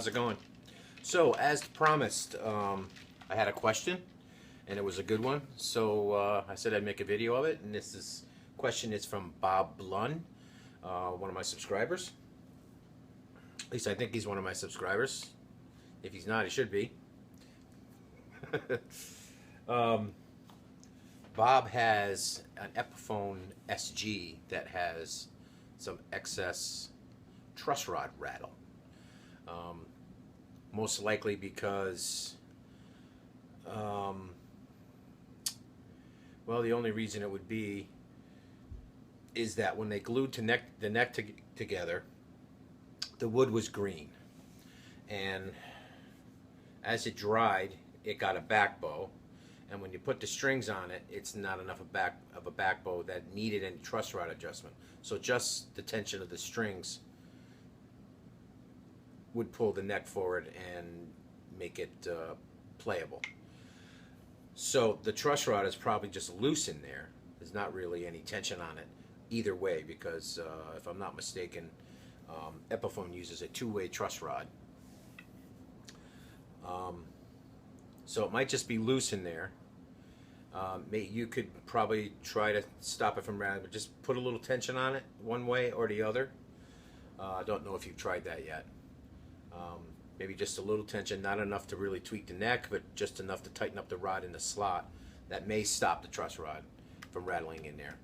how's it going? So, as promised, I had a question, and it was a good one. So I said I'd make a video of it, and question is from Bob Blun, one of my subscribers. At least I think he's one of my subscribers. If he's not, he should be. Bob has an Epiphone SG that has some excess truss rod rattle. Most likely because, well, the only reason it would be is that when they glued the neck together, the wood was green, and as it dried, it got a back bow, and when you put the strings on it, it's not enough of a back bow that needed any truss rod adjustment. So just the tension of the strings would pull the neck forward and make it playable. So the truss rod is probably just loose in there. There's not really any tension on it either way, because if I'm not mistaken, Epiphone uses a two-way truss rod. So it might just be loose in there. You could probably try to stop it from rattling, but just put a little tension on it one way or the other. I don't know if you've tried that yet. Maybe just a little tension, not enough to really tweak the neck, but just enough to tighten up the rod in the slot. That may stop the truss rod from rattling in there.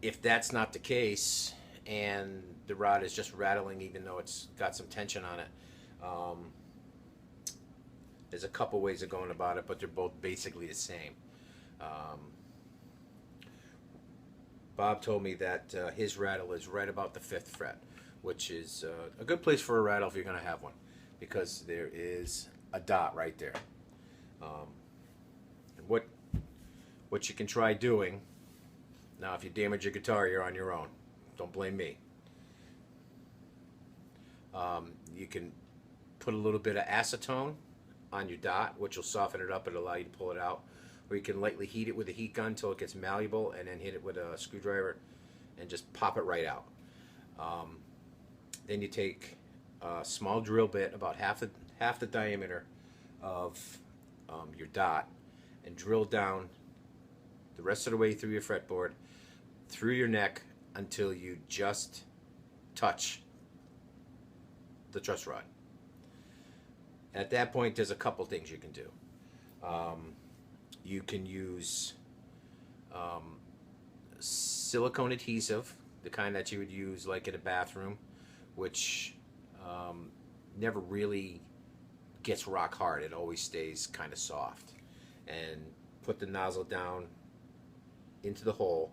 If that's not the case, and the rod is just rattling even though it's got some tension on it, there's a couple ways of going about it, but they're both basically the same. Bob told me that his rattle is right about the 5th fret, which is a good place for a rattle if you're going to have one, because there is a dot right there. What you can try doing, now if you damage your guitar, you're on your own. Don't blame me. You can put a little bit of acetone on your dot, which will soften it up and allow you to pull it out. Or you can lightly heat it with a heat gun until it gets malleable, and then hit it with a screwdriver and just pop it right out. Then you take a small drill bit, about half the diameter of your dot, and drill down the rest of the way through your fretboard, through your neck, until you just touch the truss rod. At that point, there's a couple things you can do. You can use silicone adhesive, the kind that you would use like in a bathroom, which never really gets rock hard. It always stays kind of soft. And put the nozzle down into the hole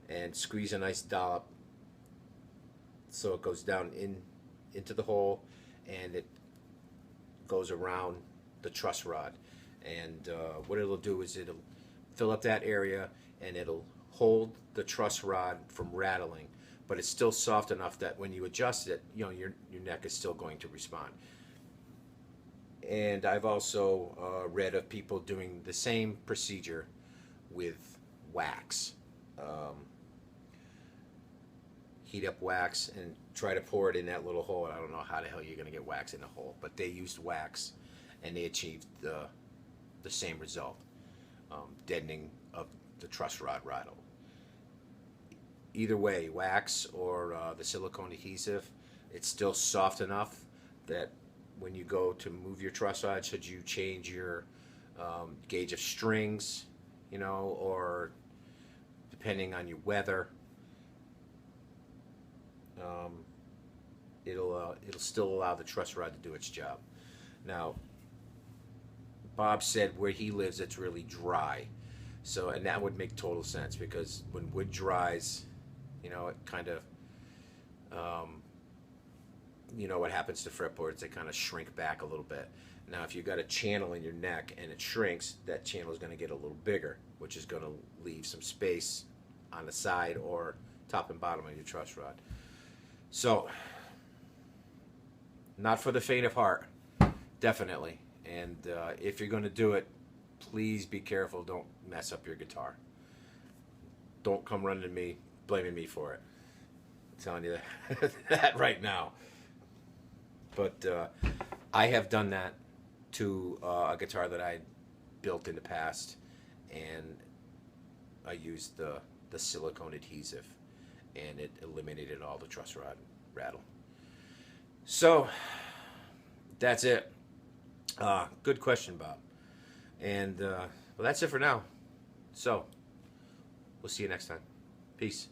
and squeeze a nice dollop so it goes down into the hole, and it goes around the truss rod. And what it'll do is it'll fill up that area, and it'll hold the truss rod from rattling, but it's still soft enough that when you adjust it, your neck is still going to respond. And I've also read of people doing the same procedure with wax. Heat up wax and try to pour it in that little hole. I don't know how the hell you're going to get wax in the hole, but they used wax, and they achieved the same result, deadening of the truss rod rattle. Either way, wax or the silicone adhesive, it's still soft enough that when you go to move your truss rod, should you change your gauge of strings, or depending on your weather, it'll still allow the truss rod to do its job. Now, Bob said where he lives it's really dry, and that would make total sense, because when wood dries, it kind of, what happens to fretboards, they kind of shrink back a little bit. Now, if you've got a channel in your neck and it shrinks, that channel is going to get a little bigger, which is going to leave some space on the side or top and bottom of your truss rod. So, not for the faint of heart, definitely. And if you're going to do it, please be careful. Don't mess up your guitar. Don't come running to me blaming me for it. I'm telling you that right now. But I have done that to a guitar that I built in the past, and I used the silicone adhesive, and it eliminated all the truss rod rattle. So that's it. Good question, Bob. And well, that's it for now. So we'll see you next time. Peace.